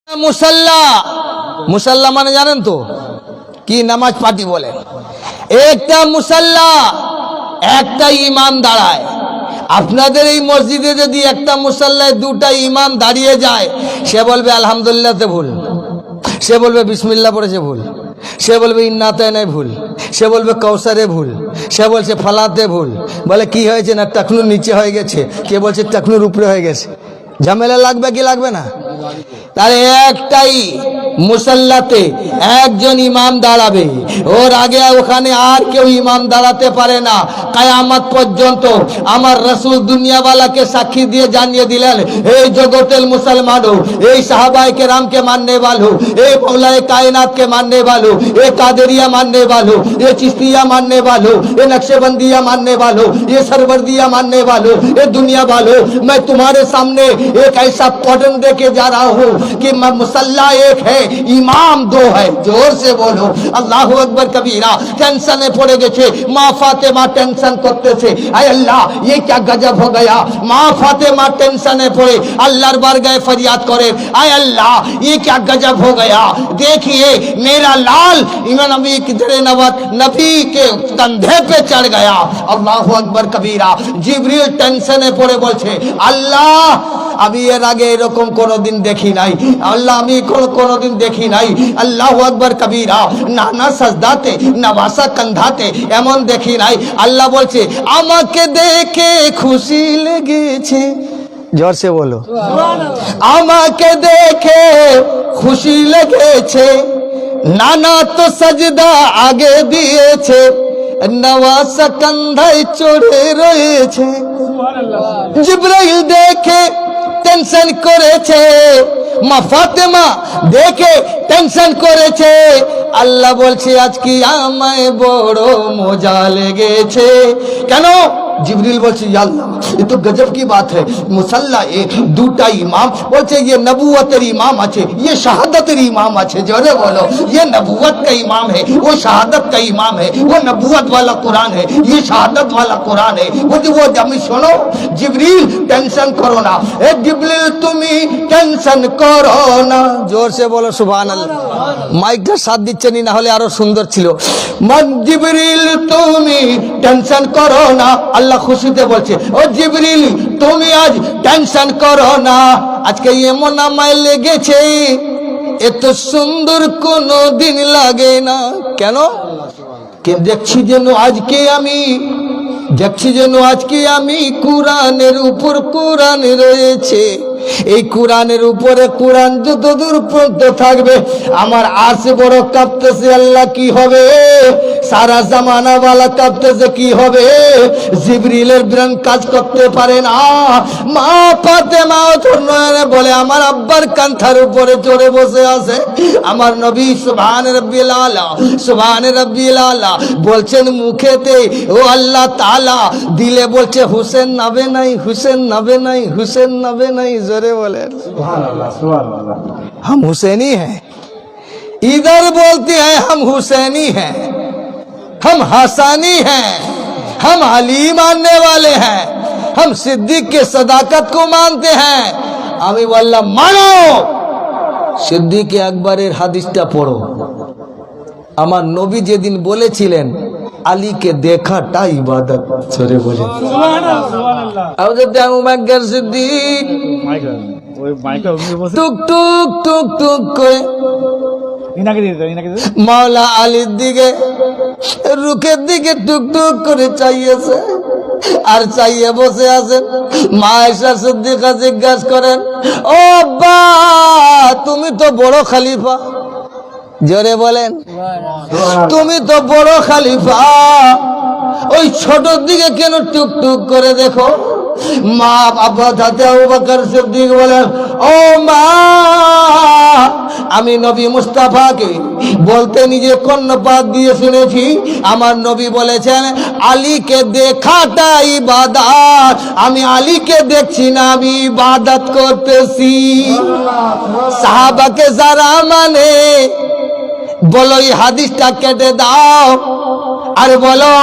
মুসাল্লা মুসাল্লা মানে জানেন তো কি? নামাজ পার্টি বলে। একটা মুসাল্লা, একটা ইমাম দাঁড়ায়। আপনাদের এই মসজিদে যদি একটা মুসাল্লায় দুটা ইমাম দাঁড়িয়ে যায়, সে বলবে আলহামদুলিল্লাহতে ভুল, সে বলবে বিসমিল্লাহ পড়েছে ভুল, সে বলবে ইন্নাতে ভুল, সে বলবে কৌসারে ভুল, সে বলছে ফালাতে ভুল। বলে কি হয়েছে? না টাকনুর নিচে হয়ে গেছে, কে বলছে টাকনুর উপরে হয়ে গেছে। ঝামেলা লাগবে কি লাগবে না? তার একটাই মুসাল্লাতে একজন ইমাম দাঁড়াবে, ওর আগে ওখানে আর কেউ ইমাম দাঁড়াতে পারে না কিয়ামত পর্যন্ত। আমার রাসূল দুনিয়াওয়ালাকে সাক্ষী দিয়ে জানিয়ে দিলেন, এই জগতের মুসলমানও, এই সাহাবায়ে কেরামকে মানने वालों, এই মौलाए कायनात के मानने वालों, ये कादरिया मानने वालों, ये चिश्तिया मानने वालों, ये नक्शबंदिया मानने वालों, ये सरवर्दिया मानने वालों, ये दुनिया वालों, मैं तुम्हारे सामने एक ऐसा पॉटन दे के जा रहा हूँ कि मुसल्ला एक है, इमाम दो है। जोर से बोलो अल्लाहु अकबर कबीरा। टेंशन पड़े गए, माँ फातिमा टेंशन करते थे, अरे अल्लाह ये क्या गजब हो गया। माँ फातिमा टेंशन पड़े अल्लाहर बार गए फरियाद करे, अरे अल्लाह ये क्या गजब हो गया। देखिए मेरा लाल इमाम नबी किधरे नबी के कंधे पे चढ़ गया। अल्लाहु अकबर कबीरा। जिब्रील टेंशन पड़े बोलছে, আল্লাহ আমি এর আগে এরকম কোনোদিন দেখি নাই, আল্লাহ আমি কোনোদিন দেখি নাই। আল্লাহু আকবার কবীরা। নানা সাজদাতে নওয়াসা কাঁধাতে এমন দেখি নাই। আল্লাহ বলছে আমাকে দেখে খুশি লেগেছে। জোর সে বলো আমাকে দেখে খুশি লেগেছে। নানা তো সাজদা আগে দিয়েছে, নওয়াসা কাঁধায় চড়ে রয়েছে। জিবরাইল দেখে টেনশন করেছে, মা ফাতেমা দেখে টেনশন করেছে। আল্লাহ বলছে আজকে আমায় বড় মজা লেগেছে। কেন? जिब्रील बोलছে या अल्लाह ये तो गजब की बात है। मुसल्ला एक दूटा इमाम बोलছে ये नबूवतेर इमाम আছে, ये शहादतेर इमाम আছে। जोरे बोलो ये नबूवत का इमाम है, वो शहादत का इमाम है। वो नबूवत वाला कुरान है, ये शहादत वाला कुरान है। वो जमी सुनो जिब्रील टेंशन करो ना, ए जिब्रील তুমি টেনশন করো না। জোর সে বলো সুবহানাল্লাহ। মাইকটা সাথ দিচ্ছেনি, না হলে আরো সুন্দর ছিল। মান জিব্রিল তুমি টেনশন করো না। আল্লাহ খুশিতে বলছে ও জিবরিল তুমি আজ টেনশন করো না, আজকে এমন আমায় লেগেছে এত সুন্দর কোনো দিন লাগে না। কেন? দেখছি যেন আজকে আমি কোরআনের উপর কোরআন রয়েছে। এই কোরআনের উপরে কোরআন যতদূর পর্যন্ত থাকবে আমার আশে বড় কাঁপতেছে। আল্লাহ কি হবে? সারা জামানা ওয়ালা কাঁপতেছে, কি হবে? জিবরিলের ব্রেন কাজ করতে পারে না। মা ফাতেমা ধন্যনে বলে আমার আব্বার কাঁথার উপরে চড়ে বসে আছে আমার নবী। সুবহান রাব্বিল আলা, সুবহান রাব্বিল আলা বলছেন মুখেতে, ও আল্লাহ তাআলা দিলে বলছে হুসেন নাবে নাই, হুসেন নাবে নাই, হুসেন নাবে নাই। जोरे बोले हम हुसैनी हैं, इधर बोलते हैं हम हुसैनी हैं, हम हसानी हैं, हम अली मानने वाले हैं, हम सिद्दीक के सदाकत को मानते हैं। আমি বললাম মানো। সিদ্দিক আকবরের হাদিসটা পড়ো। আমার নবী যেদিন বলেছিলেন আলীকে দেখাটা ইবাদত, সরে বলে সিদ্দিক টুক টুক টুক টুক করে মাওলা আলীর দিকে রুখের দিকে টুক টুক করে চাইয়েছে আর চাইয়ে বসে আছেন। মা আয়েশা সিদ্দিকা জিজ্ঞাসা করেন, ও আব্বা তুমি তো বড় খলিফা। জোরে বলেন তুমি তো বড় খলিফা, ওই ছোটর দিকে কেন টুক টুক করে দেখো? মা বাবা দাদা আবু বকর সিদ্দিক বলেন, ও মা আমি নবী মুস্তাফাকে বলতে নিজে কর্ণপাত দিয়ে শুনেছি আমার নবী বলেছেন আলীকে দেখাটা ইবাদত। আমি আলীকে দেখছি না, আমি ইবাদত করতেছি। সাহাবাকে যারা মানে বলো এই হাদিসটা কেটে দাও আর বলো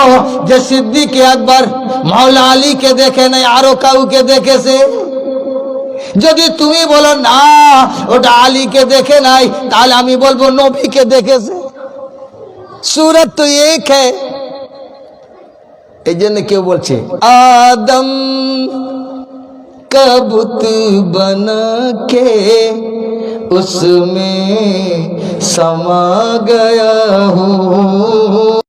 যে সিদ্দিক আকবর মাওলা আলীকে দেখে নাই, আরো কাউকে দেখেছে। যদি তুমি বলো না ওটা আলীকে দেখে নাই, তাহলে আমি বলবো নবীকে দেখেছে। सूरत तो एक है। এই জন্য কেউ বলছে आदम का बुत बना के उसमें समा गया हूँ।